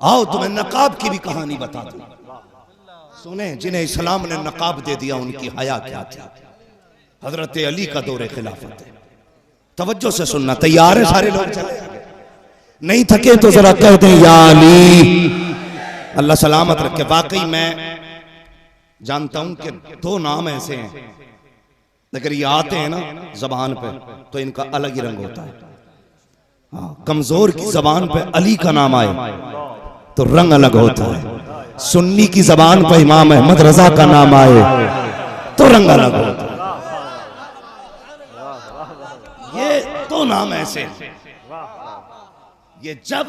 आओ तुम्हें नकाब की भी कहानी बता दूं। सुने, जिन्हें इस्लाम ने नकाब दे दिया उनकी हया क्या थी। हजरत अली का दौरे खिलाफत है, तवज्जो से सुनना। तैयार है सारे लोग? चले नहीं थके तो जरा कह दें या अली, अल्लाह सलामत रखे। वाकई मैं जानता हूं कि दो नाम ऐसे हैं, अगर ये आते हैं ना जबान पे तो इनका अलग ही रंग होता है। हाँ, कमजोर की जबान पे अली का नाम आए तो रंग अलग होता है। सुन्नी की जबान पर इमाम अहमद रजा का नाम आए तो रंग अलग होता है। ये दो नाम ऐसे हैं, ये जब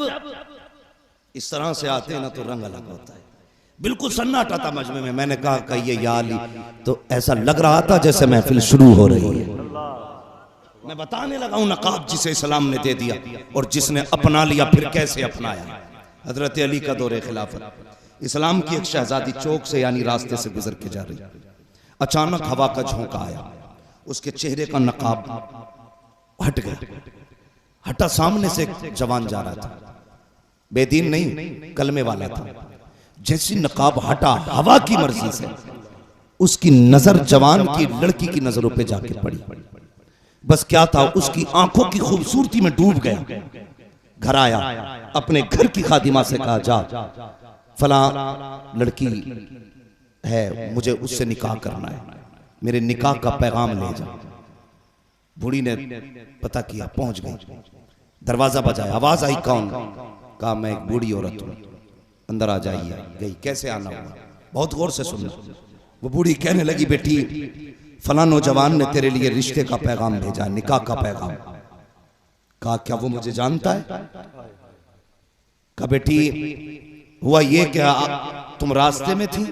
इस तरह से आते हैं ना तो रंग अलग होता है। बिल्कुल सन्नाटा था मजमे में। मैंने कहा कहिए या अली, तो ऐसा लग रहा था जैसे महफिल शुरू हो रही है। मैं बताने लगा हूं नकाब जिसे इस्लाम ने दे दिया और जिसने अपना लिया फिर कैसे अपनाया। हजरत अली का दौरे खिलाफत, इस्लाम की एक शहजादी चौक से यानी रास्ते से गुजर के जा रही, अचानक हवा का झोंका आया, उसके चेहरे का नकाब हट गया। हटा, सामने से एक जवान जा रहा था, बेदीन नहीं कलमे वाला था। जैसी नकाब हटा, हवा की मर्जी से उसकी नजर जवान की लड़की की नजरों पे जाके पड़ी। बस क्या था, उसकी आंखों की खूबसूरती में डूब गया। घर आया, अपने घर की खादिमा से कहा जा फला लड़की है, मुझे उससे निकाह करना है, मेरे निकाह का पैगाम ले जा। बूढ़ी ने पता किया, पहुंच गई, दरवाजा बजाया, आवाज आई कौन? कहा मैं एक बूढ़ी औरत हूं, अंदर आ जाइए। गई, कैसे आना हुआ? बहुत गौर से सुनना। वो बूढ़ी कहने लगी, बेटी फला नौजवान ने तेरे लिए रिश्ते का पैगाम भेजा, निकाह का पैगाम। कहा क्या वो मुझे जानता है? कहा बेटी हुआ ये क्या तुम रास्ते में थी?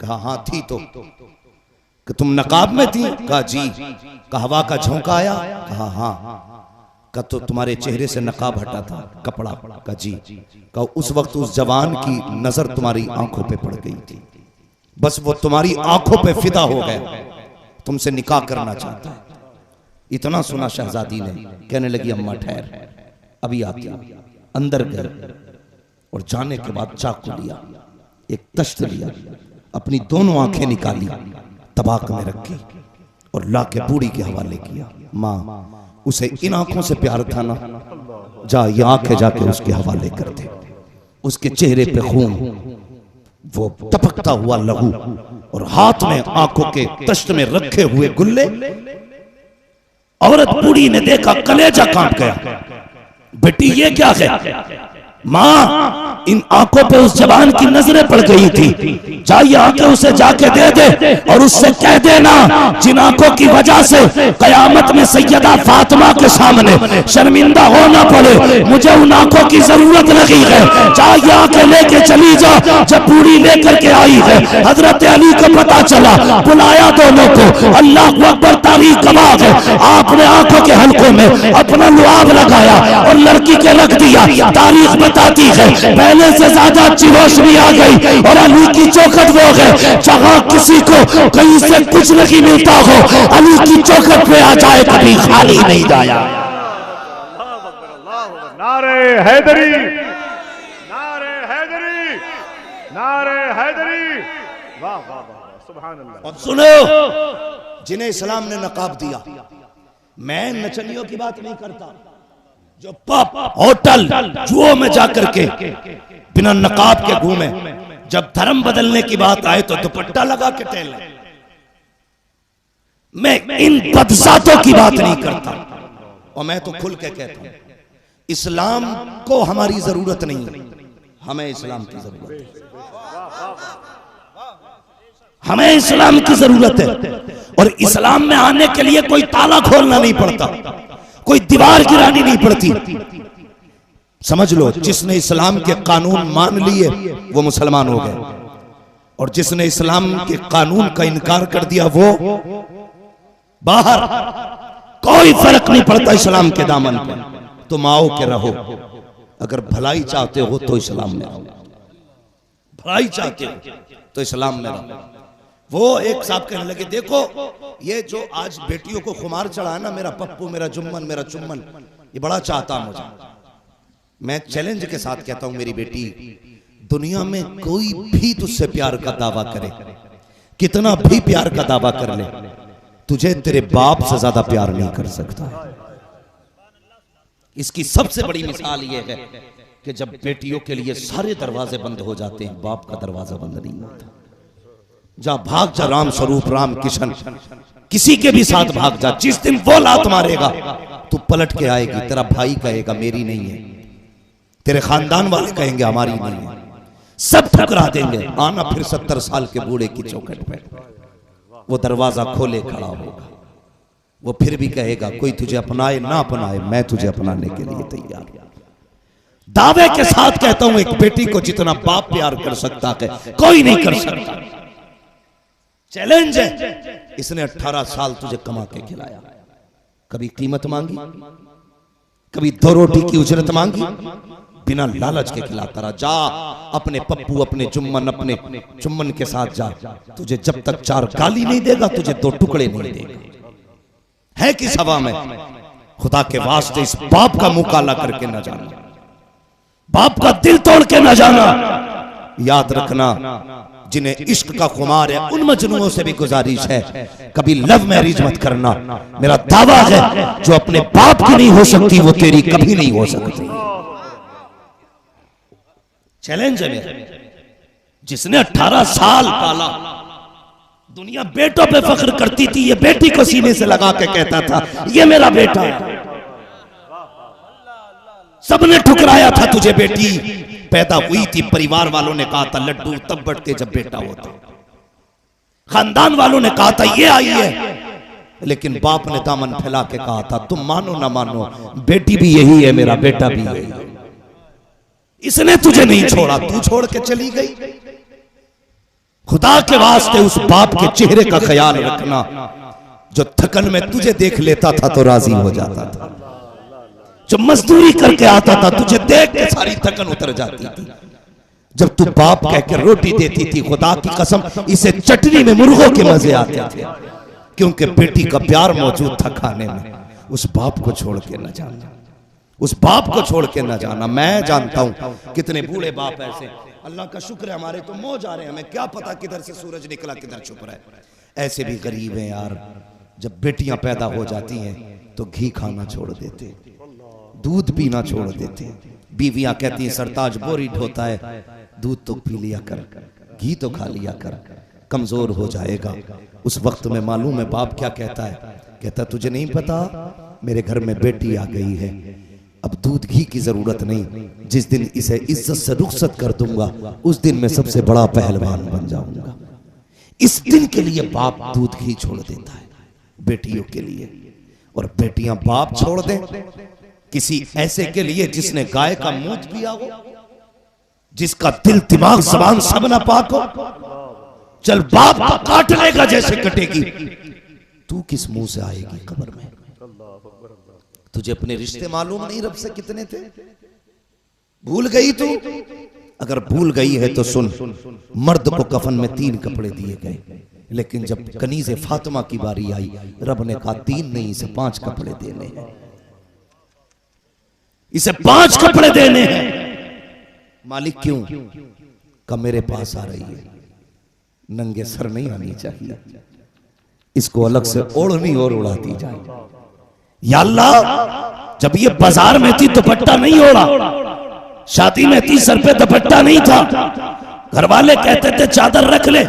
कहा हाँ थी। तो कि तुम नकाब में थी? कहा जी। कहा हवा का झोंका आया? कहा हाँ। कहा तो तुम्हारे चेहरे से नकाब हटा था, कपड़ा? कहा जी। कहा उस वक्त उस जवान की नजर तुम्हारी आंखों पे पड़ गई थी, बस वो तुम्हारी आंखों पे फिदा हो गया, तुमसे निकाह करना चाहता है। इतना सुना शहजादी ने, कहने लगी अम्मा ठहर, अभी आती। अंदर गए और जाने के बाद चाकू लिया, एक तश्त लिया, अपनी दोनों आंखें निकाली, तबाक में रखी और लाके बूढ़ी के हवाले किया। माँ उसे इन आंखों से प्यार था ना, जा ये आंखें जाके उसके हवाले कर दे। उसके चेहरे पे खून, वो टपकता हुआ लहू और हाथ में आंखों के तश्त में रखे हुए गुल्ले। औरत बूढ़ी ने देखा, कलेजा कांप गया। बेटी ये क्या है? माँ इन आंखों पे उस जवान की नजरें पड़ गई थी, जाइए आके उसे जाके दे दे और उससे कह देना जिन आंखों की वजह से कयामत में सैयदा फातिमा के सामने शर्मिंदा होना पड़े, मुझे उन आंखों की जरूरत लगी है, जाइए आके लेके चली जाओ। जब बूढ़ी लेकर के आई है, हजरत अली को पता चला, बुलाया दोनों को, अल्लाह अकबर, तारीख गवाह है, आपने आंखों के हल्कों में अपना लुआब लगाया और लड़की के रख दिया। तारीख बताती है पहले से ज्यादा अच्छी रोशनी आ गई और अली की चौखट वो है जहां किसी को कहीं से कुछ नहीं मिलता हो, अली की चौखट पे आ जाए कभी खाली नहीं जाया। नारे हैदरी, नारे हैदरी, नारे हैदरी, वाह वाह वाह, सुभान अल्लाह। और सुनो, जिन्हें इस्लाम ने नकाब दिया, मैं नचनियों की बात नहीं करता, जो पब होटल जुओं में जाकर के बिना नकाब के घूमे, जब धर्म बदलने की बात आए तो दुपट्टा लगा के टहले। मैं इन बदसातों की बात नहीं करता और मैं तो खुल के कहता हूं, इस्लाम को हमारी जरूरत नहीं है, हमें इस्लाम की जरूरत है। हमें इस्लाम की जरूरत है और इस्लाम में आने के लिए कोई ताला खोलना नहीं पड़ता, कोई दीवार गिरानी नहीं पड़ती। समझ लो, जिसने इस्लाम के कानून मान लिए वो मुसलमान हो गए और जिसने इस्लाम के कानून का इनकार कर दिया वो बाहर। कोई फर्क नहीं पड़ता इस्लाम के दामन पर। तुम आओ के रहो, अगर भलाई चाहते हो तो इस्लाम में रहो, भलाई चाहते हो तो इस्लाम में रहो। वो एक साहब कहने लगे, देखो ये जो आज बेटियों को खुमार चढ़ा है ना, मेरा पप्पू, मेरा जुम्मन, मेरा चुम्मन, ये बड़ा चाहता मुझे। मैं चैलेंज के साथ कहता हूं, मेरी बेटी दुनिया में कोई भी तुझसे प्यार का दावा करे, कितना भी प्यार का दावा कर ले, तुझे तेरे बाप से ज्यादा प्यार नहीं कर सकता। इसकी सबसे बड़ी मिसाल यह है कि जब बेटियों के लिए सारे दरवाजे बंद हो जाते हैं, बाप का दरवाजा बंद नहीं होता। जा भाग जा, राम स्वरूप, राम किशन, किसी के भी साथ भाग जा। जिस दिन वो लात मारेगा तू पलट के आएगी, तेरा भाई कहेगा मेरी नहीं है, तेरे खानदान वाले कहेंगे हमारी नहीं है, सब ठुकरा देंगे। आना फिर 70 साल के बूढ़े की चौखट पे, वो दरवाजा खोले खड़ा होगा, वो फिर भी कहेगा कोई तुझे अपनाए ना अपनाए, मैं तुझे अपनाने के लिए तैयार हूं। दावे के साथ कहता हूं, एक बेटी को जितना बाप प्यार कर सकता है कोई नहीं कर सकता। चैलेंज है। इसने 18 साल तुझे कमा के खिलाया, कभी कीमत मांगी, कभी 2 रोटी की उजरत मांगी, बिना लालच के खिलाता रहा। जा अपने पप्पू, अपने चुम्मन के साथ जा, तुझे जब तक 4 गाली नहीं देगा तुझे 2 टुकड़े नहीं देगा। है किस हवा में? खुदा के वास्ते इस बाप का मुंह काला करके न जाना, बाप का दिल तोड़ के न जाना। याद रखना, जिन्हें इश्क का खुमार है उन मजनूओं से भी गुजारिश है, कभी लव मैरिज मत करना। मेरा दावा है जो अपने बाप की नहीं हो सकती वो तेरी कभी नहीं हो सकती। चैलेंज है मेरा। जिसने 18 साल पाला, दुनिया बेटों पे फख्र करती थी, ये बेटी को सीने से लगा के कहता था ये मेरा बेटा है। सबने ठुकराया था तुझे बेटी पैदा हुई थी, परिवार वालों ने कहा था लड्डू तब बढ़ते जब बेटा होता, खानदान वालों ने कहा था ये आई है, लेकिन बाप ने दामन फैला के कहा था तुम मानो ना मानो बेटी भी यही है, मेरा बेटा भी यही है। इसने तुझे नहीं छोड़ा, तू छोड़ के चली गई। खुदा के वास्ते उस बाप के चेहरे का ख्याल रखना जो थकन में तुझे देख लेता था तो राजी हो जाता था, जो मजदूरी करके आता था तुझे देख के सारी थकन उतर जाती थी। जब तू बाप कह के रोटी देती थी, खुदा की कसम इसे चटनी में मुर्गों के मजे आते थे, क्योंकि बेटी का प्यार मौजूद था खाने में। उस बाप को छोड़ के न जाना, उस बाप को छोड़ के न जाना। मैं जानता हूं कितने बूढ़े बाप ऐसे, अल्लाह का शुक्र है हमारे तो मौज आ रहे हैं, हमें क्या पता किधर से सूरज निकला किधर छुप रहा है। ऐसे भी गरीब हैं यार, जब बेटियां पैदा हो जाती हैं तो घी खाना छोड़ देते, दूध पीना छोड़ देते। बीवियां कहती हैं सरताज बोरी ढोता है, दूध तो पी लिया कर, घी तो खा लिया कर, कमजोर हो जाएगा। उस वक्त में मालूम है बाप क्या कहता है? कहता तुझे नहीं पता मेरे घर में बेटी आ गई है, अब दूध घी की जरूरत नहीं, जिस दिन इसे इज्जत से रुखसत कर दूंगा उस दिन मैं सबसे बड़ा पहलवान बन जाऊंगा। इस दिन के लिए बाप दूध घी छोड़ देता है बेटियों के लिए, और बेटियां बाप छोड़ दें किसी ऐसे के लिए जिसने गाय का मूत पिया हो, जिसका दिल दिमाग जबान सब ना पाक हो। चल बाप का काट लेगा जैसे कटेगी, तू किस मुंह से आएगी कब्र में? तुझे अपने रिश्ते मालूम नहीं रब से कितने थे? भूल गई तू? अगर भूल गई है तो सुन, मर्द को कफन में 3 कपड़े दिए गए, लेकिन जब कनीज़े फातिमा की बारी आई रब ने कहा 3 नहीं इसे 5 कपड़े देने हैं, इसे 5 कपड़े देने हैं। मालिक क्यों? का मेरे पास आ रही है, नंगे सर नहीं आनी चाहिए, इसको अलग से ओढ़नी और उड़ा दी जाए। या अल्लाह, जब ये बाजार में थी दुपट्टा नहीं ओढ़ा, शादी में थी सर पे दुपट्टा नहीं था, घर वाले कहते थे चादर रख ले,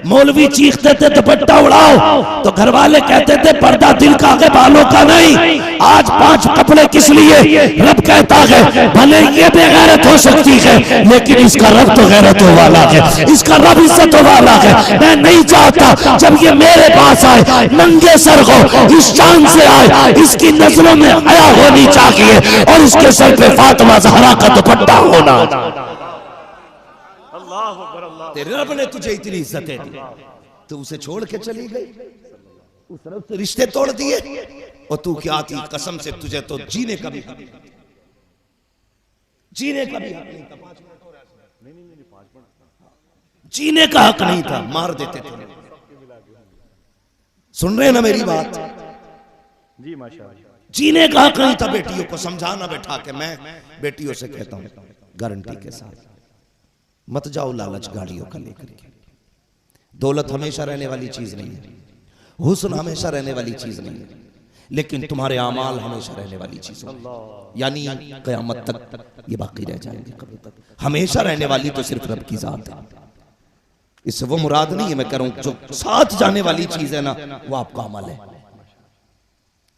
मौलवी चीखते थे दुपट्टा उड़ाओ, तो घर वाले कहते थे पर्दा दिल का है बालों का नहीं। आज 5 कपड़े किस लिए? रब कहता है भले ये बेगैरत हो सकती है लेकिन इसका रब तो गैरतों वाला है, इसका रब इज्जतों वाला है। मैं नहीं चाहता जब ये मेरे पास आए नंगे सर हो, इस शान से आए, इसकी नजरों में हया होनी चाहिए और इसके सर पे फातिमा ज़हरा का दुपट्टा होना। तेरे रब ने तुझे इतनी इज्जतें दी, तो उसे छोड़ के चली गई, उस रब से रिश्ते तोड़ दिए, और तू क्या थी? कसम से तुझे तो जीने का भी हक नहीं, जीने का भी हक नहीं था, जीने का हक नहीं था, मार देते थे। सुन रहे ना मेरी बात? जी माशाअल्लाह। जीने का हक नहीं था बेटियों को, समझाना बैठा के मैं बेटियों से कहता हूं गारंटी के साथ, मत जाओ लालच गाड़ियों का लेकर के। दौलत हमेशा रहने वाली चीज नहीं है, हुस्न हमेशा रहने वाली चीज नहीं है, लेकिन तुम्हारे आमाल हमेशा रहने वाली चीज है, यानी कयामत तक ये बाकी रह जाएंगे। कभी तक हमेशा रहने वाली तो सिर्फ रब की जात है। इससे वो मुराद नहीं है, मैं कह रहा हूं जो साथ जाने वाली चीज है ना, वो आपका अमल है।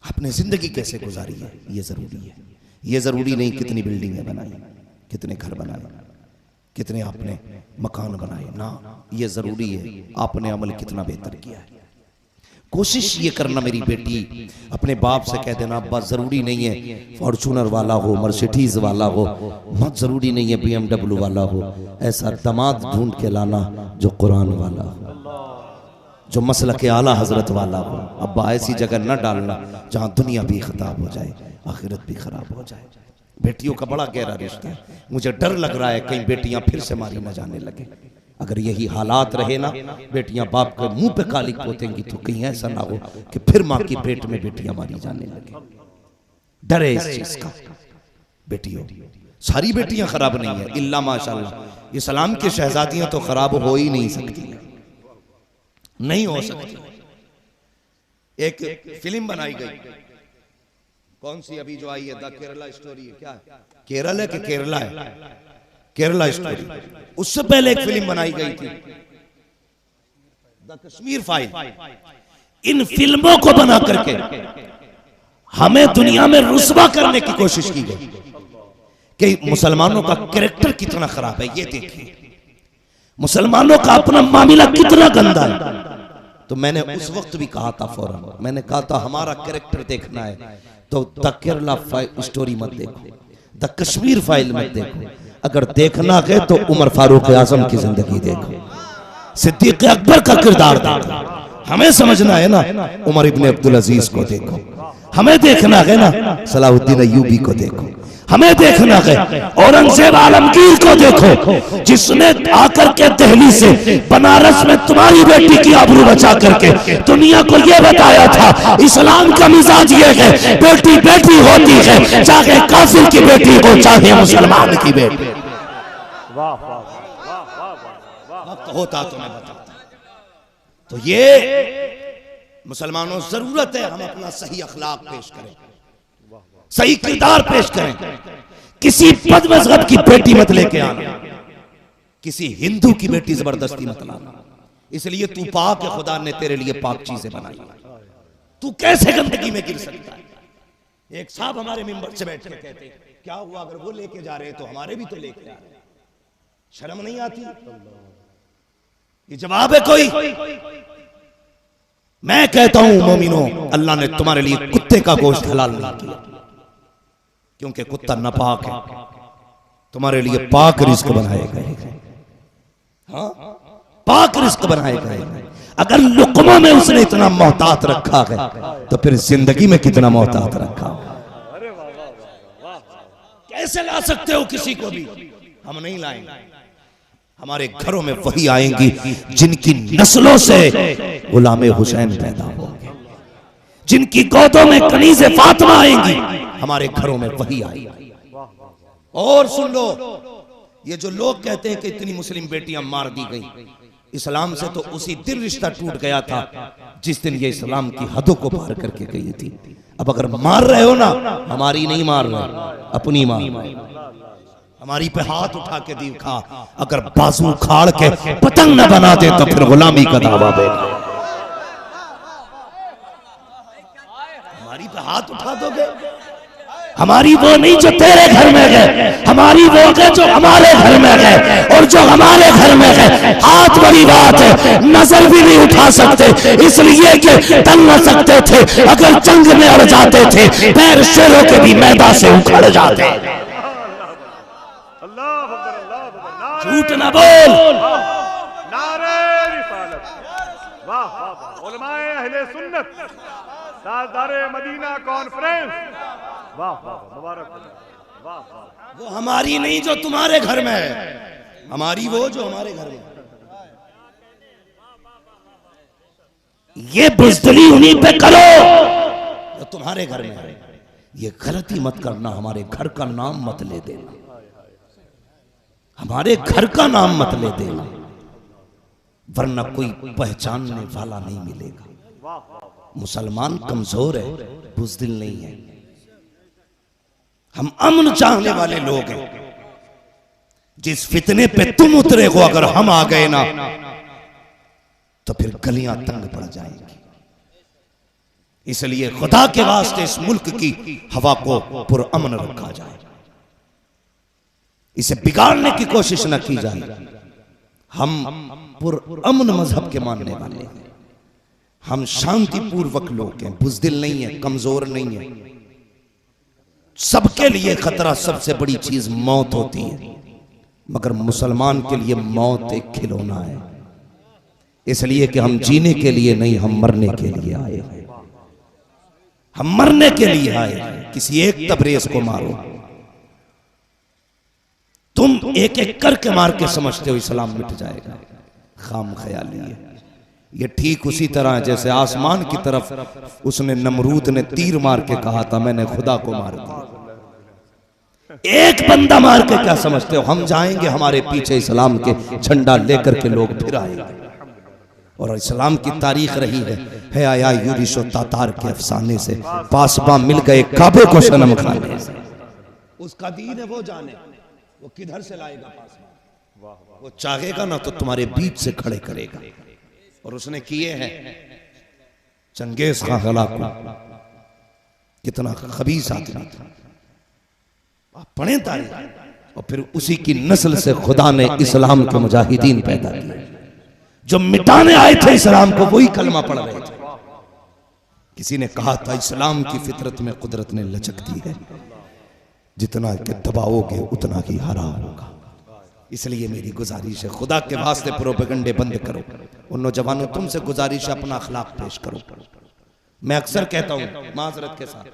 आपने जिंदगी कैसे गुजारी है ये जरूरी है। ये जरूरी नहीं कितनी बिल्डिंगें बनाई, कितने घर बनाए, कितने आपने मकान बनाए ना, ये जरूरी है आपने अमल कितना बेहतर किया है। कोशिश ये करना मेरी बेटी, अपने बाप से कह देना अब्बा जरूरी नहीं है फॉर्चूनर वाला हो, मर्सिडीज वाला हो, बहुत जरूरी नहीं है BMW वाला हो, ऐसा दामाद ढूंढ के लाना जो कुरान वाला हो, जो मसलक के आला हजरत वाला हो। अब्बा ऐसी जगह न डालना जहां दुनिया भी खराब हो जाए, आखिरत भी खराब हो जाए। बेटियों का बड़ा गहरा रिश्ता है। मुझे डर लग रहा है कहीं बेटियां फिर से मारी न जाने लगे। अगर यही हालात रहे ना, बेटियां बाप के मुंह पे काली पोतेंगी तो कहीं ऐसा ना हो कि फिर मां की पेट में बेटियां मारी जाने लगे। डर है इस चीज का। बेटियों, सारी बेटियां खराब नहीं है, इल्ला माशाअल्लाह इस्लाम की शहजादियां तो खराब हो ही नहीं सकती, नहीं हो सकती। एक फिल्म बनाई गई, कौन सी अभी जो आई है, द केरला स्टोरी है, क्या है? केरल है कि केरला है? केरला स्टोरी। उससे पहले एक फिल्म बनाई गई थी द कश्मीर फाइल। इन फिल्मों को बना करके हमें दुनिया में रुस्वा करने की कोशिश की गई कि मुसलमानों का कैरेक्टर कितना खराब है, ये देखिए मुसलमानों का अपना मामला कितना गंदा है। तो मैंने उस वक्त भी कहा था, फौरन मैंने कहा था हमारा कैरेक्टर देखना है तो द केरला स्टोरी मत देखो, द कश्मीर फाइल मत देखो। अगर देखना है तो उमर फारूक आजम की जिंदगी देखो, सिद्दीक अकबर का किरदार देखो। हमें समझना है ना, उमर इब्ने अब्दुल अजीज को देखो। हमें देखना है ना, सलाहुद्दीन अय्यूबी को देखो। हमें देखना है औरंगजेब आलमगीर को देखो, जिसने आकर के दिल्ली से बनारस में तुम्हारी बेटी की आबरू बचा करके दुनिया को यह बताया था इस्लाम का मिजाज ये है, बेटी बेटी होती है, चाहे काफिर की बेटी हो चाहे मुसलमान की बेटी। वक्त होता तो मैं बताता। तो ये मुसलमानों जरूरत है हम अपना सही अखलाक पेश करें, सही किरदार पेश करें। किसी बदमज़हब की बेटी मत लेके आना, किसी हिंदू की बेटी जबरदस्ती मत लाना। इसलिए तू पाक है, खुदा ने तेरे लिए पाक चीजें बनाई, तू कैसे गंदगी में गिर सकता है। एक साहब हमारे मिंबर से बैठ के कहते क्या हुआ अगर वो लेके जा रहे तो हमारे भी तो लेके आ रहे, शर्म नहीं आती? ये जवाब है कोई? मैं कहता हूं मोमिनो, अल्लाह ने तुम्हारे लिए कुत्ते का गोश्त हलाल नहीं किया, क्योंकि कुत्ता नापाक है। तुम्हारे लिए पाक रिस्क बनाए गए, हाँ पाक रिस्क बनाए गए। अगर लुकमों में उसने इतना मोहतात रखा है तो फिर जिंदगी में कितना मोहतात रखा। कैसे ला सकते हो किसी को भी? हम नहीं लाएंगे। हमारे घरों में वही आएंगी जिनकी नस्लों से गुलामे हुसैन पैदा होंगे, जिनकी गोदों में कनीज़े फातिमा आएंगी, हमारे घरों में वही आएंगी। और सुन लो, ये जो लोग कहते हैं कि इतनी मुस्लिम बेटियां मार दी गई, इस्लाम से तो उसी दिन रिश्ता टूट गया था जिस दिन ये इस्लाम की हदों को पार करके गई थी। अब अगर मार रहे हो ना, हमारी नहीं मार रहे, अपनी मार। हमारी पे हाथ उठा के दिखा, अगर बाजू उखाड़ के पतंग न बना दे तो फिर गुलामी का दावा दे। हमारी पे हाथ उठा दोगे? हमारी वो नहीं जो तेरे घर में गए, हमारी वो है जो हमारे घर में गए, और जो हमारे घर में गए हाथ बड़ी बात है, नजर भी नहीं उठा सकते इसलिए कि तंग न सकते थे। अगर जंग में अड़ जाते थे पैर शेरों के भी मैदान से उखड़ जाते। झूठ ना बोल। नारे रिसालत। वाह वाह वाह। उलमाए अहले सुन्नत, ताजदारे मदीना कॉन्फ्रेंस, वाह वाह मुबारक, वाह वाह। वो हमारी नहीं जो तुम्हारे घर में है, हमारी वो जो हमारे घर में। ये बुज़दिली उन्हीं पे करो जो तुम्हारे घर में है। ये गलती मत करना, हमारे घर का नाम मत ले देना। हमारे घर का नाम मत ले देना, वरना कोई पहचानने वाला नहीं मिलेगा। मुसलमान कमजोर है, बुज़दिल नहीं है। हम अमन चाहने वाले लोग हैं। जिस फितने पे तुम उतरे हो अगर हम आ गए ना तो फिर गलियां तंग पड़ जाएंगी। इसलिए खुदा के वास्ते इस मुल्क की हवा को पुरअमन रखा जाए, इसे बिगाड़ने की कोशिश न की जाए। हम पुरअमन मजहब के मानने वाले हैं, हम शांतिपूर्वक लोग हैं, बुज़दिल नहीं है, कमजोर नहीं है। सबके लिए खतरा सबसे बड़ी चीज मौत होती है, मगर मुसलमान के लिए मौत एक खिलौना है। इसलिए कि हम जीने के लिए नहीं, हम मरने के लिए आए हैं। हम मरने के लिए आए हैं। किसी एक तबरेज को मारो, तुम एक एक करके मार के समझते हो इस्लाम मिट जाएगा, खाम ख्याली है। ये ठीक उसी तरह जैसे आसमान की तरफ उसने नमरूद ने तीर मार के कहा था मैंने खुदा को मार दिया। एक बंदा मार के क्या समझते हो हम जाएंगे? हमारे पीछे इस्लाम के झंडा लेकर के लोग फिर आएंगे। और इस्लाम की तारीख रही है आया यूरिशो तातार के अफसाने से पासबा मिल गए काबे को सनम खाने से। उसका दीन है, वो जाने वो किधर से लाएगा पासबा। वो चाहेगा ना तो तुम्हारे बीच से खड़े करेगा। और उसने किए हैं चंगेज खां हलाकू, कितना खबीस आदमी था। आप पढ़ें तारीख। और फिर उसी की नस्ल से खुदा ने इस्लाम के मुजाहिदीन पैदा किए जो मिटाने आए थे इस्लाम को, वही कलमा पढ़ रहे थे। किसी ने कहा था इस्लाम की फितरत में कुदरत ने लचक दी है, जितना के दबाओगे उतना ही हरा होगा। इसलिए मेरी गुजारिश है खुदा के वास्ते प्रोपेगंडे बंद करो। उन नौजवानों तुमसे गुजारिश है अपना अखलाक पेश करो। मैं अक्सर कहता हूं माजरत के साथ,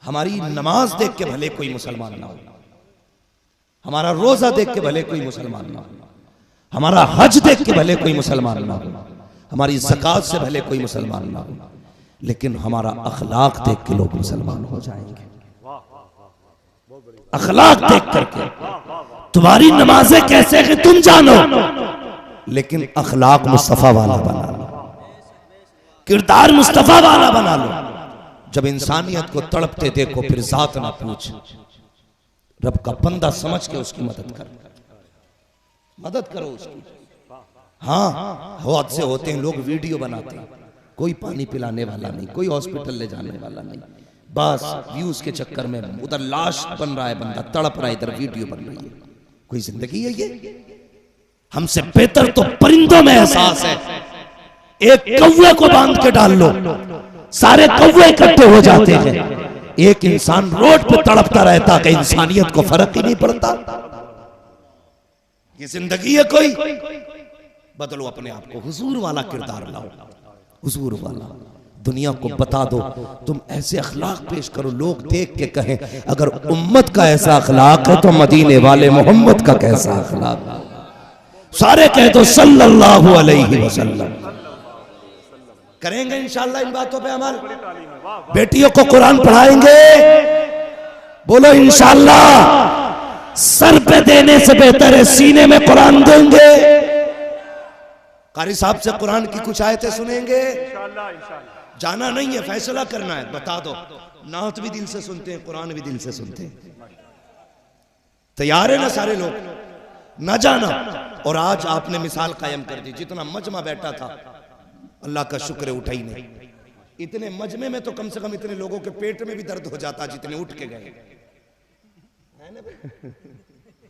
हमारी नमाज देख के भले कोई मुसलमान ना हो, हमारा रोजा देख के भले कोई मुसलमान ना हो, हमारा हज देख के भले कोई मुसलमान ना हो, हमारी ज़कात से भले कोई मुसलमान ना हो, लेकिन हमारा अखलाक देख के लोग मुसलमान हो जाएंगे। अखलाक देख करके तुम्हारी नमाजें कैसे हैं तुम जानो, लेकिन अखलाक मुस्तफा वाला बना लो, किरदार मुस्तफा वाला बना लो। जब इंसानियत को तड़पते देखो फिर जात ना पूछ, रब का बंदा समझ के उसकी मदद करो उसकी। हाँ हादसे होते हैं, लोग वीडियो बनाते हैं, कोई पानी पिलाने वाला नहीं, कोई हॉस्पिटल ले जाने वाला नहीं, बस व्यूज के चक्कर में उधर लाश बन रहा है, बंदा तड़प रहा है, इधर वीडियो बन रही है। कोई जिंदगी है ये? हमसे बेहतर तो परिंदों में एहसास है। एक कौवे को बांध के डाल लो, सारे कौवे इकट्ठे हो जाते हैं। एक इंसान रोड पे तड़पता रहता है, इंसानियत को फर्क ही नहीं पड़ता। ये जिंदगी है कोई? बदलो अपने आप को, हुजूर वाला किरदार लाओ, हुजूर वाला। दुनिया को बता दो, तुम ऐसे अखलाक पेश करो, लोग देख के कहें अगर उम्मत का ऐसा अखलाक है तो मदीने वाले मोहम्मद का कैसा अखलाक। सारे कह दो सल्लल्लाहु अलैहि वसल्लम। करेंगे इंशाअल्लाह इन बातों पे अमल। बेटियों को कुरान पढ़ाएंगे, बोलो इंशाअल्लाह। सर पे देने से बेहतर है सीने में कुरान देंगे। कारी साहब से कुरान की कुछ आयतें सुनेंगे। जाना नहीं है, फैसला करना है। बता दो, नात भी दिल से सुनते हैं, कुरान भी दिल से सुनते हैं। तैयार है ना सारे लोग? ना जाना। और आज आपने मिसाल कायम कर दी, जितना मजमा बैठा था अल्लाह का शुक्र है उठा ही नहीं। इतने मजमे में तो कम से कम इतने लोगों के पेट में भी दर्द हो जाता जितने उठ के गए।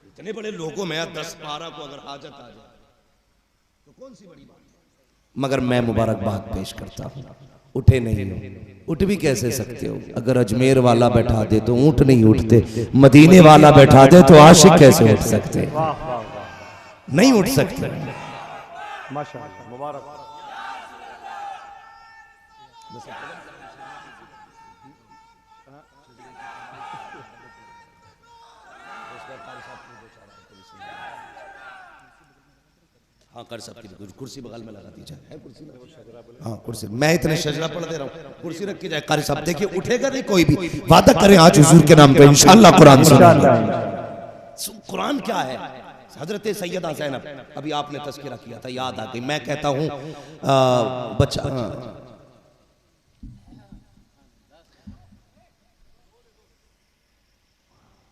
इतने बड़े लोगों में 10-12 को अगर हाजत आ जाए तो कौन सी बड़ी बात। मगर मैं मुबारकबाद पेश करता हूं, उठे नहीं हो। उठ भी कैसे सकते हो? अगर अजमेर वाला बैठा दे तो ऊंट नहीं उठते, मदीने वाला बैठा दे तो आशिक कैसे उठ सकते? नहीं उठ सकते। माशाअल्लाह, मुबारक। हाँ कर सकती है, कुर्सी बगल में लगा दी जाए। है कुर्सी में? हाँ कुर्सी। मैं इतने शजरा पढ़ दे रहा हूँ, कुर्सी रख के जाए। कारी साहब देखिए उठेगा नहीं कोई भी। वादा करें आज हुजूर के नाम पे इंशाअल्लाह कुरान सुनेंगे। कुरान क्या है? हजरत सैयदा ज़ैनब, अभी आपने तज़किरा किया था, याद आ गई। मैं कहता हूं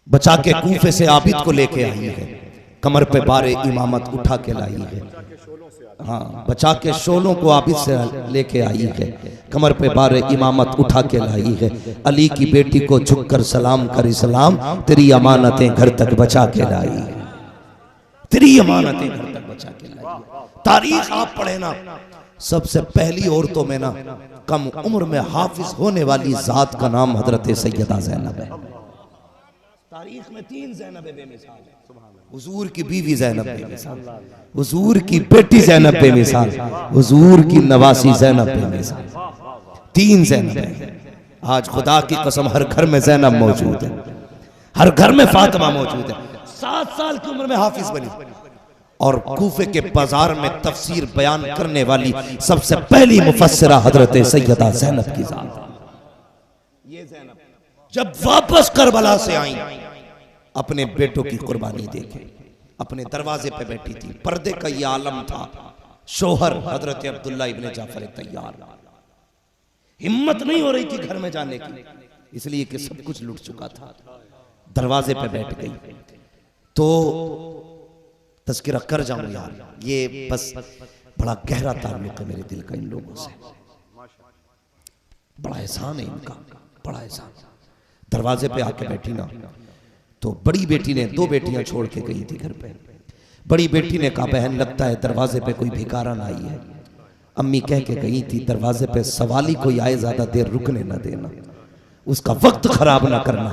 बचा के कूफे से आबिद को लेके आई है, कमर पे बारे इमामत उठा के लाई है। हाँ, बचा के शोलों को आबिद से लेके आई है, कमर पे बारे इमामत उठा के लाई है। अली की बेटी को झुककर सलाम कर इस्लाम, तेरी अमानतें घर तक बचा के लाई है, तेरी अमानतें घर तक बचा के लाई। तारीख आप पढ़े ना, सबसे पहली औरतों में ना कम उम्र में हाफिज होने वाली जात का नाम हजरत सैयदा ज़ैनब है। तारीख में 3 ज़ैनब बेमिसाल है। हुजूर की बीवी ज़ैनब बेमिसाल, हुजूर की बेटी ज़ैनब बेमिसाल, हुजूर की नवासी ज़ैनब बेमिसाल, 3 ज़ैनब है। आज खुदा की कसम हर घर में ज़ैनब मौजूद है, हर घर में फातिमा मौजूद है। 7 साल की उम्र में हाफिज बनी और कूफे के बाजार में तफसीर बयान करने वाली सबसे पहली मुफस्सिरा हजरत सैयदा ज़ैनब की जात। ये ज़ैनब जब वापस करबला से आई, अपने बेटों की कुर्बानी देखे, अपने दरवाजे पे बैठी थी। पर्दे का ये आलम था। शोहर हजरत अब्दुल्ला इब्ने जाफर तैयार, हिम्मत नहीं हो रही थी घर में जाने की, इसलिए कि सब कुछ लुट चुका था। दरवाजे पे बैठ गई तो तज़किरा कर जाऊं यार, ये बस बड़ा गहरा ताल्लुक है मेरे दिल का इन लोगों से, बड़ा एहसान है इनका, बड़ा एहसान। दरवाजे पे आके बैठी ना तो बड़ी बेटी ने, 2 बेटियां छोड़ के गई थी घर पे। बड़ी बेटी ने कहा बहन लगता है दरवाजे पे कोई भिखारन आई है। अम्मी कह के गई थी दरवाजे पे सवाली कोई आए ज्यादा देर रुकने ना देना, उसका वक्त खराब ना करना।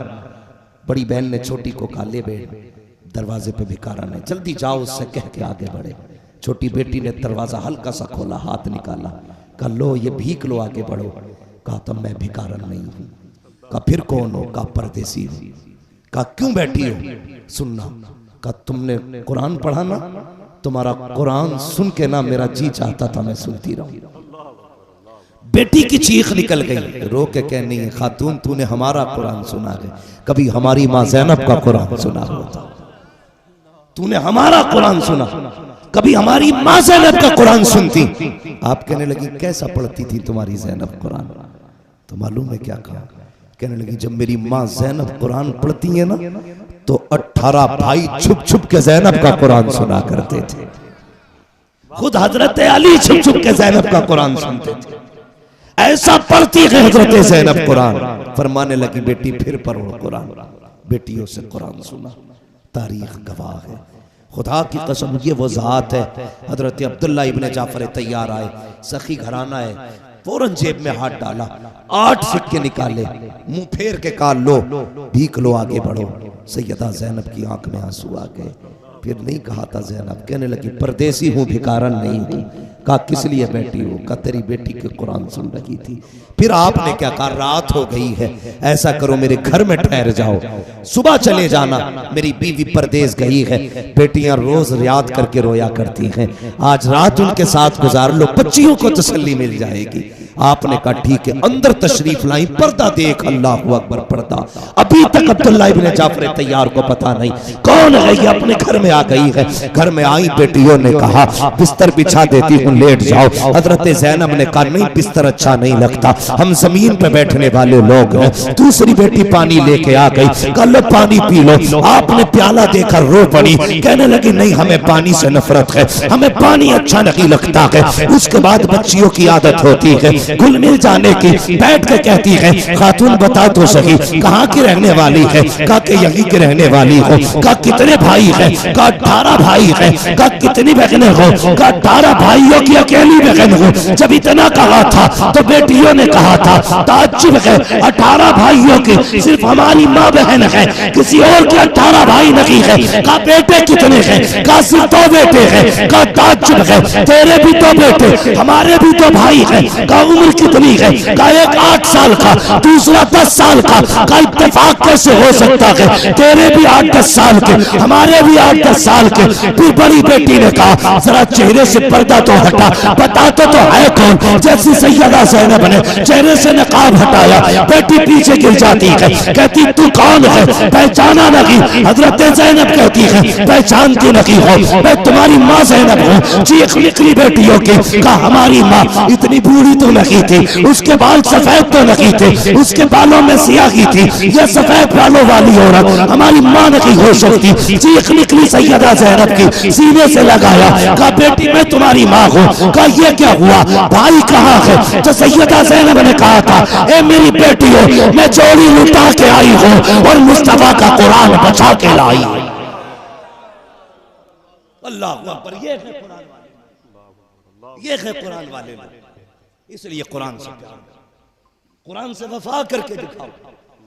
बड़ी बहन ने छोटी को कहा ले बेट दरवाजे पे भिखारन है, जल्दी जाओ उससे कह के आगे बढ़े। छोटी बेटी ने दरवाजा हल्का सा खोला, हाथ निकाला, कहा लो ये भीख लो आगे बढ़ो। कहा तब मैं भिखारन नहीं हूं। कहा फिर कौन हो? कहा परदेसी हूं। कहा क्यों बैठी हो? सुनना। कहा तुमने कुरान पढ़ा ना, तुम्हारा कुरान सुन के ना मेरा जी चाहता था मैं सुनती रहूं। बेटी की चीख निकल गई, रो के कह नहीं खातून तूने हमारा कुरान सुना है, कभी हमारी माँ ज़ैनब का कुरान सुना होता। तूने हमारा कुरान सुना, कभी हमारी माँ ज़ैनब का कुरान सुनती। आप कहने लगी कैसा पढ़ती थी तुम्हारी ज़ैनब कुरान? तो मालूम है क्या कहा? कहने लगी जब मेरी माँ ज़ैनब कुरान पढ़ती है ना तो 18 भाई छुप छुप के ज़ैनब का कुरान सुना करते थे। खुद हजरत अली छुप छुप के ज़ैनब का कुरान सुनते थे। ऐसा पढ़ती है हजरत ज़ैनब कुरान। फरमाने लगी बेटी फिर पढ़ो कुरान। बेटियों से कुरान सुना। तारीख गवाह है, खुदा की कसम ये वो ज़ात है। हजरत अब्दुल्ला इब्ने जाफर तैयार आए, सखी घराना है, फौरन जेब में हाथ डाला, 8 सिक्के निकाले, मुंह फेर के कहा लो भीख लो आगे बढ़ो। सैयदा ज़ैनब की आंख में आंसू आ गए। फिर नहीं कहा था ज़ैनब, कहने लगी परदेसी हूं भिखारन नहीं हूं। कहा किस लिए बैठी हो? कहा तेरी बेटी के कुरान सुन रही थी। फिर आपने क्या कहा? रात हो गई है, ऐसा करो मेरे घर में ठहर जाओ, सुबह चले जाना, मेरी बीवी परदेश गई है। बेटियां रोज याद करके रोया करती हैं, आज रात उनके साथ गुजार लो, बच्चियों को तसल्ली मिल जाएगी। आपने कहा ठीक है, अंदर तशरीफ लाई, पर्दा देख, अल्लाह अकबर पर्दा। अभी तक अब्दुल्ला इब्ने जाफर तैयार को पता नहीं कौन है ये, अपने घर में आ गई है। घर में आई बेटियों ने कहा बिस्तर बिछा देती हूँ लेट जाओ। हजरत ज़ैनब ने कहा नहीं बिस्तर अच्छा नहीं लगता, हम जमीन पे बैठने वाले लोग हैं। दूसरी बेटी पानी लेके आ गई, कल पानी पी लो। आपने प्याला देकर रो पड़ी, कहने लगी नहीं हमें पानी से नफरत है, हमें पानी अच्छा नहीं लगता है। उसके बाद बच्चियों की आदत होती है घुल मिल जाने की, बैठ के कहती है खातून बता तो सही कहाँ की रहने वाली है? कहा कि यहीं की रहने वाली हो। कहा कितने भाई है? कहा 18 भाई है। कहा कितनी बहनें हो? कहा 18 भाइयों की अकेली बहन हो। जब इतना कहा था तो बेटियों ने कहा था ताज्जुब है, 18 भाइयों की सिर्फ हमारी माँ बहन है, किसी और के 18 भाई नहीं है। कहा बेटे कितने हैं? कहा सिर्फ 2 बेटे हैं। कहा ताज्जुब है, तेरे भी 2 बेटे, हमारे भी 2 भाई हैं। कहा उम्र कितनी है? का एक 8 साल का, दूसरा 10 साल का। का इत्तेफाक कैसे हो सकता है? तेरे भी 8-10 साल के, हमारे भी 8-10 साल के। फिर बड़ी बेटी ने कहा जरा चेहरे से पर्दा तो हटा, बता तो है कौन? जैसी सैयदा ज़ैनब ने चेहरे से नकाब हटाया, बेटी पीछे गिर जाती है, कहती तू कौन है? पहचाना नहीं। हजरत ज़ैनब कहती है पहचानती नहीं हो, मैं तुम्हारी माँ ज़ैनब हूँ। चीख निकली बेटियों की। कहा हमारी माँ इतनी बूढ़ी तो नहीं थी, उसके बाल सफेद तो नहीं थे, उसके बालों में स्याही थी, यह सफेद बालों वाली औरत हमारी माँ नहीं हो सकती। चीख निकली सैयदा ज़ैनब की, सीने से लगाया। कहा बेटी मैं तुम्हारी माँ हूँ। कहा ये क्या हुआ? भाई कहाँ है? तो सैयदा ज़ैनब ने कहा था ए मेरी बेटी हो, मैं चोरी लुटा के आई हूँ और मुस्तफा का कुरान बचा के लाई। अल्लाह अकबर। ये है कुरान वाले, ये है कुरान वाले लोग। इसलिए कुरान से प्यार, कुरान से वफा करके दिखाओ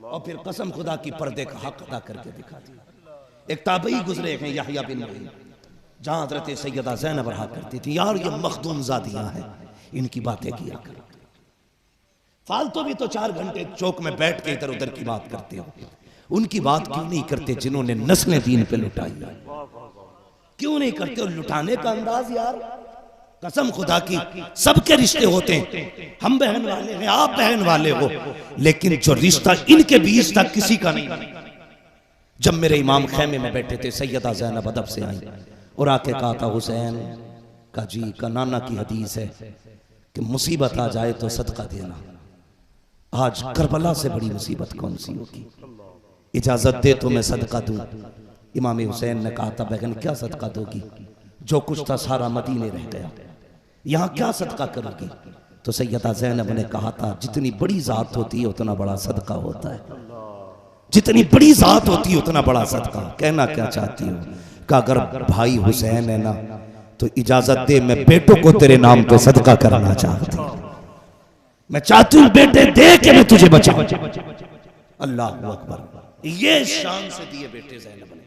और फिर कसम खुदा की पर्दे का हक अदा करके दिखा दिया। एक ताबई गुजरे हैं यहया बिन मुईन, जहां हजरत सैयदा ज़ैनब रहा करती थी। यार ये मखदूम ज़ादियां हैं, इनकी बातें किया करो। फालतू भी तो 4 घंटे चौक में बैठ के इधर उधर की बात करते हो, उनकी बात क्यों नहीं करते जिन्होंने नस्लें दीन पे लुटाई? क्यों नहीं करते? और लुटाने का अंदाज यार, कसम खुदा की सबके रिश्ते होते हैं। हम बहन वाले हैं, आप बहन वाले हो, लेकिन जो रिश्ता इनके बीच था किसी का नहीं। जब मेरे इमाम खैमे में बैठे थे, सैयदा ज़ैनब अदब से आई और आके कहा था हुसैन का जी का नाना की हदीस है कि मुसीबत आ जाए तो सदका देना। आज करबला से बड़ी मुसीबत कौन सी होगी? इजाजत दे तो मैं सदका दूं। इमाम हुसैन ने कहा था बहन क्या सदका दोगी? जो कुछ था सारा मदीने रह गया, यहाँ क्या सदका करोगी? तो सैयदा ज़ैनब ने कहा था जितनी बड़ी जात होती है उतना बड़ा सदका होता है, जितनी बड़ी जात होती है उतना बड़ा सदका। कहना क्या चाहती हो? कि अगर भाई हुसैन है ना तो इजाजत दे मैं बेटों को तेरे नाम पे सदका करना चाहती हूँ। मैं चाहती हूँ बेटे दे के मैं तुझे बचाऊं। अल्लाह अकबर। ये शान से दिए बेटे ज़ैनब ने,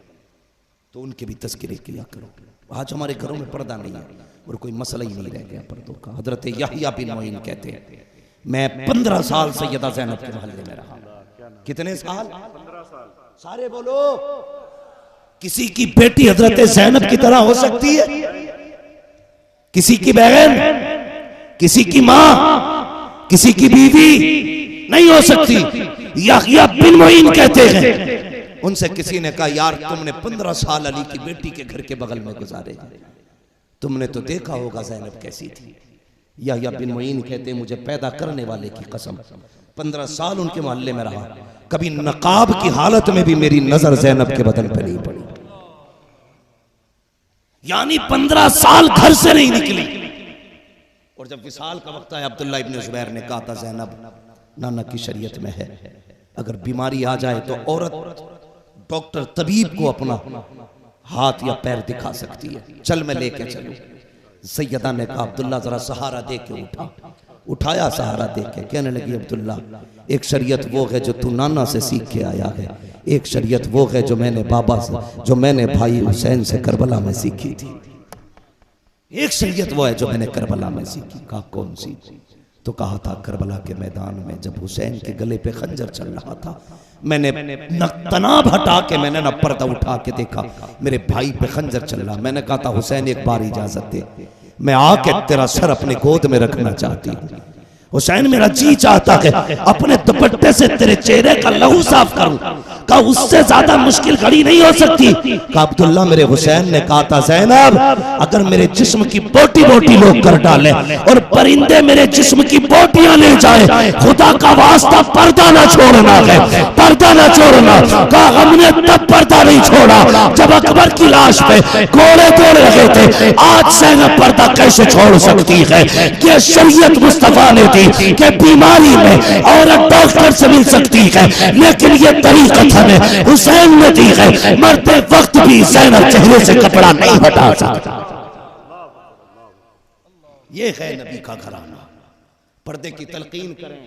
तो उनके भी तज़किरे किया करो। आज हमारे घरों में पर्दा नहीं है और कोई मसला ही नहीं रह गया पर्दों का। हजरत यहया बिन मुईन कहते हैं मैं 15 साल सैयदा ज़ैनब के मोहल्ले में रहा। कितने साल? 15 साल। सारे बोलो। किसी की बेटी हजरत ज़ैनब की तरह हो सकती है? किसी की बहन, किसी की मां, किसी की बीवी नहीं हो सकती। यहया बिन मुईन कहते हैं उनसे किसी ने कहा यार तुमने 15 साल अली की बेटी के घर के बगल में गुजारे, तुमने तो देखा होगा ज़ैनब कैसी थी। यहया बिन मुईन कहते मुझे पैदा करने वाले की कसम 15 साल उनके मोहल्ले में रहा, कभी नकाब की हालत में भी मेरी नजर ज़ैनब के बदन पर नहीं पड़ी। यानी 15 साल घर से नहीं निकली। और जब विसाल का वक्त आया अब्दुल्ला इब्न ज़ुबैर ने कहा था ज़ैनब नाना की शरीयत में है अगर बीमारी आ जाए तो औरत डॉक्टर तबीब को अपना हाथ या पैर दिखा सकती है, चल मैं लेके चलूं। सैयदा ने कहा अब्दुल्ला जरा सहारा दे के उठा। उठाया सहारा दे के, कहने लगी अब्दुल्ला एक शरीयत वो है जो तू नाना से सीख के आया है, एक शरीयत वो है जो मैंने बाबा से, जो मैंने भाई हुसैन से करबला में सीखी थी। एक शरीयत वो है जो मैंने करबला में सीखी। कहा कौन सी? तो कहा था करबला के मैदान में जब हुसैन के गले पे खंजर चल रहा था, मैंने न तनाब हटा के मैंने न पर्दा उठा के देखा मेरे भाई पे खंजर चल रहा। मैंने कहा था हुसैन एक बार इजाजत दे, मैं आके तेरा सर अपने गोद में रखना चाहती हूँ। हुसैन मेरा जी चाहता है अपने दुपट्टे से तेरे चेहरे का लहू साफ करूं। कहा उससे ज्यादा मुश्किल घड़ी नहीं हो सकती। कहा अब्दुल्ला मेरे हुसैन ने कहा था ज़ैनब अगर मेरे जिस्म की बोटी बोटी लोग कर डाले और परिंदे मेरे जिस्म की बोटियां ले जाए, खुदा का वास्ता पर्दा ना छोड़ना है, पर्दा ना छोड़ना। कहा हमने तब पर्दा नहीं छोड़ा जब अकबर की लाश पे घोड़े दौड़ रहे थे। आज ज़ैनब पर्दा कैसे छोड़ सकती है? ये शरीयत मुस्तफा ने दी कि बीमारी में औरत डॉक्टर से मिल सकती है, लेकिन ये तरीकत हमें हुसैन ने दी है। मरते वक्त भी ज़ैनब चेहरे से कपड़ा नहीं हटा सकता। ये है नबी का घराना। पर्दे की तलकीन करें,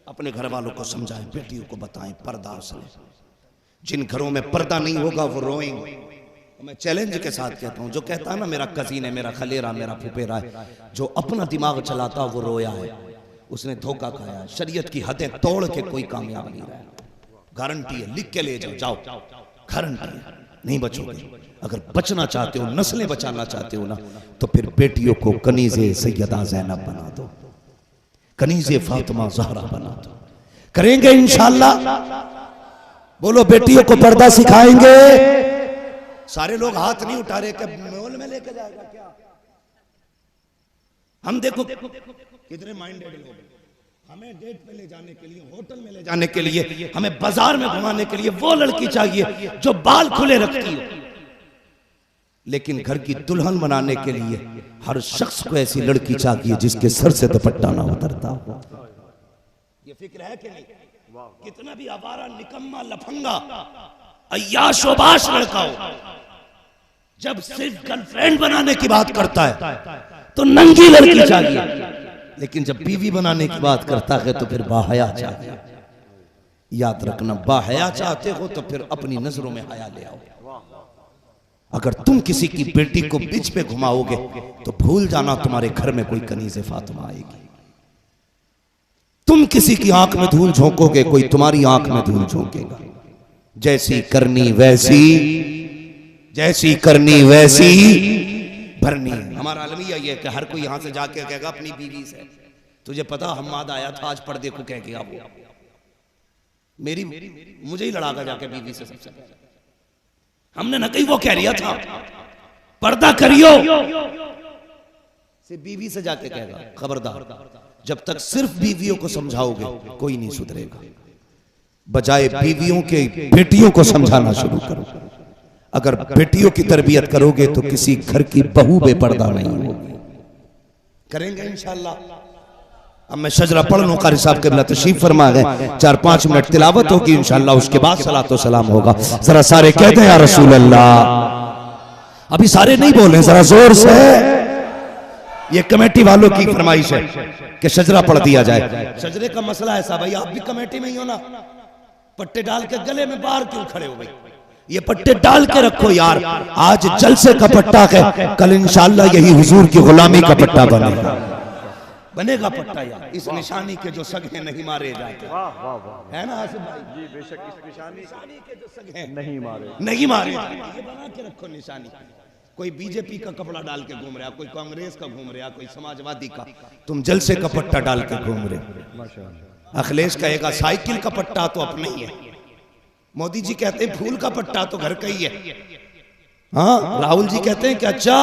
अपने घर वालों को समझाएं, बेटियों को बताएं पर्दा असल है। जिन घरों में पर्दा नहीं होगा वो रोएंगे। मैं चैलेंज के साथ कहता हूं, जो कहता है ना मेरा कजीन है, मेरा खलेरा, मेरा फुफेरा है, जो अपना दिमाग चलाता वो रोया है, उसने धोखा खाया। शरीयत की हदें तोड़ के कोई कामयाब नहीं रहा। गारंटी है, लिख के ले जाओ, जाओ, गारंटी है, नहीं बचोगे। अगर बचना चाहते हो, नस्लें बचाना चाहते हो ना, तो फिर बेटियों को कनीज़े सैयदा ज़ैनब बना दो, कनीज़े फातिमा ज़हरा बना दो। करेंगे इंशाअल्लाह। बोलो बेटियों को पर्दा सिखाएंगे। सारे लोग हाथ नहीं उठा रहे कि मॉल में लेके जाएगा क्या। हम देखो कितने माइंडेड लोग हैं। हमें डेट पे ले जाने के लिए, होटल में ले जाने के लिए, हमें बाजार में घुमाने के लिए वो लड़की चाहिए जो बाल खुले रखती हो। लेकिन घर की दुल्हन बनाने के लिए हर शख्स को ऐसी लड़की चाहिए जिसके सर से दुपट्टा ना उतरता हो। ये फिक्र है कि नहीं? कितना भी आवारा, निकम्मा, लफंगा, अय्याशोबाश लड़का हो, जब सिर्फ गर्लफ्रेंड बनाने की बात करता है तो नंगी लड़की चाहिए। लेकिन जब बीवी बनाने की बात करता है तो फिर बाहया चाहिए। याद रखना, बाहया चाहते हो तो फिर अपनी नजरों में हया ले आओ। अगर तुम किसी की बेटी को बीच पे घुमाओगे तो भूल जाना तुम्हारे घर में कोई कनीज़े फातिमा आएगी। तुम किसी की आंख में धूल झोंकोगे, कोई तुम्हारी आंख में धूल झोंकेगा। जैसी करनी वैसी, जैसी करनी वैसी भरनी। हमारा अलमिया ये कि हर कोई यहां से जाके कहेगा अपनी बीवी से, तुझे पता हम्माद आया था आज पर्दे को कह गया, वो मेरी मुझे ही लड़ागा जाके बीवी से। सबसे हमने ना कही, वो कह रहा था पर्दा करियो, से बीवी से जाके कहेगा। खबरदार, जब तक सिर्फ बीवियों को समझाओगे कोई नहीं सुधरेगा। बजाय बीवियों के बेटियों को समझाना शुरू करो। अगर बेटियों की तरबियत करोगे तो किसी घर की बहू बेपर्दा नहीं होगी। करेंगे इंशाअल्लाह। अब मैं शजरा पढ़ लूं, कारी साहब क़िबला तशरीफ फरमा गए। 4-5 मिनट तिलावत होगी इंशाअल्लाह, उसके बाद सलातो सलाम होगा। जरा सारे कहते हैं या रसूल अल्लाह। अभी सारे नहीं बोले, जरा जोर से। ये कमेटी वालों की फरमाइश है कि शजरा पढ़ दिया जाए। शजरे का मसला ऐसा, भाई आप भी कमेटी में ही हो ना, पट्टे डाल के गले में बाहर क्यों खड़े हो भाई? ये पट्टे डाल के रखो यार। आज जलसे का पट्टा है, कल इंशाअल्लाह यही हुजूर की गुलामी का पट्टा बनेगा। बनेगा पट्टा यार, इस निशानी के जो सगे नहीं मारे जाते। है ना आसिफ भाई जी? बेशक इस निशानी के जो सगे नहीं मारे जाते, ये बना के रखो निशानी। कोई बीजेपी का कपड़ा डाल के घूम रहा, कोई कांग्रेस का घूम रहा, कोई समाजवादी का, तुम जलसे का पट्टा डाल के घूम रहे। अखिलेश कहेगा साइकिल का पट्टा तो अपना ही है। मोदी जी कहते हैं फूल का पट्टा तो घर का ही है। हाँ, राहुल जी कहते हैं कि अच्छा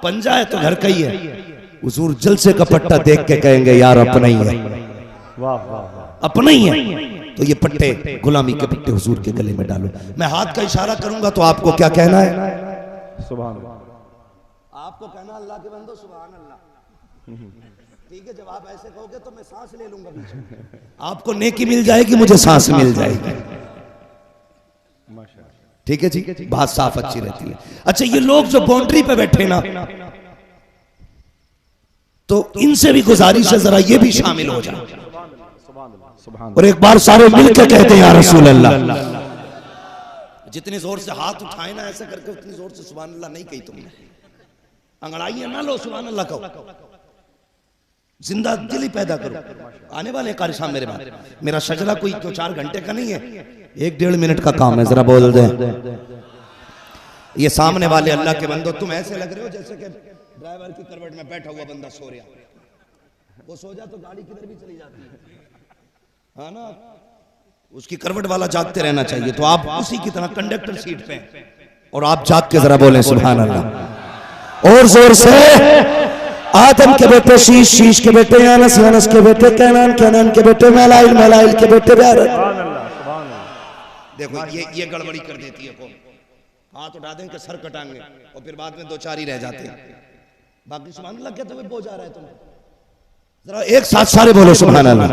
पंजा है तो घर का ही है। हुजूर जलसे का पट्टा देख के कहेंगे यार अपना ही है, अपना ही है। तो ये पट्टे, गुलामी के पट्टे हुजूर के गले में डालो। मैं हाथ का इशारा करूंगा तो आपको क्या कहना है? सुभान अल्लाह। आपको कहना अल्लाह के बंदो सुभान अल्लाह। ठीक है, जब आप ऐसे कहोगे तो मैं सांस ले लूंगा बीच में। आपको नेकी मिल जाएगी, मुझे सांस मिल जाएगी। ठीक है जी, बात साफ अच्छी रहती है। अच्छा, ये लोग जो बाउंड्री पे बैठे ना, तो इनसे भी गुजारिश है जरा ये भी शामिल हो जाए और एक बार सारे मिलकर कहते हैं या रसूल अल्लाह। जितनी जोर से हाथ उठाए ना ऐसे करके, उतनी जोर से सुभान अल्लाह नहीं कही तुमने। अंगड़ाइयां ना लो, सुभान अल्लाह कहो। जिंदा दिली पैदा करो। आने वाले कारी साहब मेरे बाद, मेरा शजरा कोई 2-4 घंटे का नहीं है, 1-1.5 मिनट का काम है। जरा बोल दे। ये सामने वाले अल्लाह के बंदो, तुम ऐसे लग रहे हो जैसे कि ड्राइवर की करवट में बैठा हुआ बंदा सो रहा। वो सो जा तो गाड़ी किधर भी चली जाती है, हाँ ना? उसकी करवट वाला जागते रहना चाहिए। तो आप उसी की तरह कंडक्टर सीट पे और आप जाग के जरा बोलें सुभान अल्लाह और जोर से। आदम के बेटे शीश, शीश के बेटे अनस, अनस के बेटे कैनान, कैनान के बेटे मैलाइल, मैलाइल के बेटे बैरत। देखो ये गड़बड़ी कर देती है। कौन हाथ उठा दें कि सर कटाएंगे और फिर बाद में 2-4 ही रह जाते हैं। बाकी सुभान अल्लाह क्या तुम्हें बोझ आ रहा है? तुम जरा एक साथ सारे बोलो सुभान अल्लाह।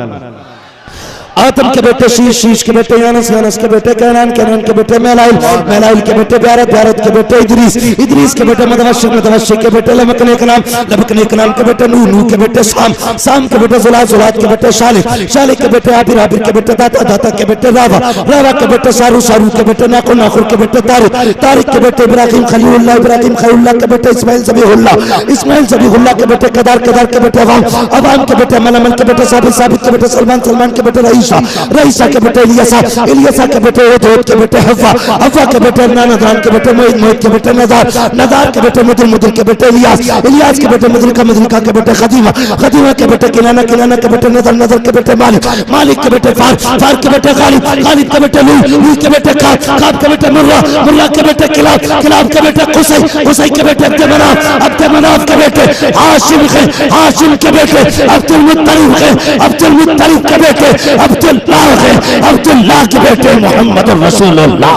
आदम के बेटे शीश, शीश के बेटे यानस, यानस के बेटे कैनान, कैनान के बेटे मेलाइल, मेलाइल के बेटे ब्यारत, ब्यारत के बेटे इदरीस, इदरीस के बेटे मदवश्शिक, मदवश्शिक के बेटे लमकने के नाम, लमकने के नाम के बेटे नूह, नूह के बेटे शाम, शाम के बेटे जुलात, जुलात के बेटे शालिक, शालिक के बेटे आबिर, आबिर के बेटे दाता, दाता के बेटे रावा, रावा के बेटे सारू, सारू के बेटे नाखुर, नाखुर के बेटे तारिक, तारिक के बेटे इब्राहिम खलीलुल्लाह, इब्राहिम खलीलुल्लाह के बेटे इस्माइल ज़बीहुल्लाह, इस्माइल ज़बीहुल्लाह के बेटे कदार, कदार के बेटे अवाम, अवाम के बेटे मलमल के बेटे साबित, साबित के बेटे सलमान, सलमान के बेटे रईसा, रईसा के बेटे इलियासा, इलियासा के बेटे उदूद के बेटे हव्वा, हव्वा के बेटे नानदान के बेटे मोहित, मोहित के बेटे नज़ार, नज़ार के बेटे मुदिर, मुदिर के बेटे इलियास, इलियास के बेटे मुदरिका, मुदरिका के बेटे खदीमा, खदीमा के बेटे किनाना, किनाना के बेटे नज़र, नज़र के बेटे मालिक, मालिक के बेटे फार, फार के बेटे गालिब, गालिब के बेटे लूह, लूह के बेटे काब, काब के बेटे मुर्रा, मुर्रा के बेटे किलाब, किलाब के बेटे कुसै, कुसै के बेटे अब्द मनाफ, अब्द मनाफ के बेटे हाशिम है, हाशिम के बेटे अब्दुल मुत्तलिब है, अब्दुल मुत्तलिब के बेटे अब्दुल्लाह है, अब्दुल्लाह के बेटे मोहम्मद रसूलुल्लाह।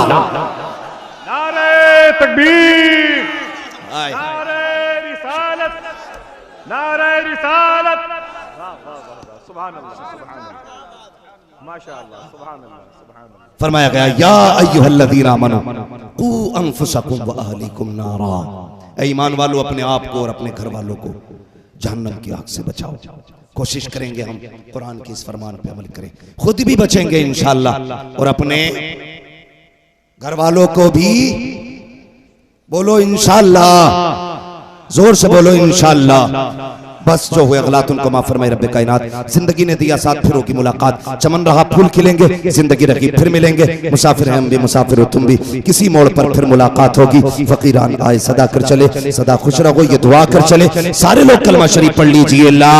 नारे तकबीर, नारे रिसालत, नारे रिसालत। सुभान अल्लाह, सुभान अल्लाह, माशाअल्लाह, सुभान अल्लाह, सुभान अल्लाह। फरमाया गया या अय्युहल्लज़ीना आमनू कू अनफुसकुम व अहलीकुम नारा, ऐ ईमान वालों अपने आप को और अपने घर वालों को जहन्नम की आग से बचाओ। कोशिश करेंगे हम कुरान के इस फरमान पे अमल करें, खुद भी बचेंगे इंशाअल्लाह और अपने घर वालों को भी। बोलो इंशाअल्लाह, जोर से बोलो इंशाअल्लाह। बस जो हुए गलत उनको माफ फरमाए रब्बे कायनात। जिंदगी ने दिया साथ, फिर होगी मुलाकात, चमन रहा फूल खिलेंगे, जिंदगी रही फिर मिलेंगे। मुसाफिर हैं हम भी, मुसाफिर हो तुम भी, किसी मोड़ पर फिर मुलाकात होगी। फकीरान आए सदा कर चले, सदा खुश रहो, ये दुआ कर चले। सारे लोग कलमा शरीफ पढ़ लीजिए, ला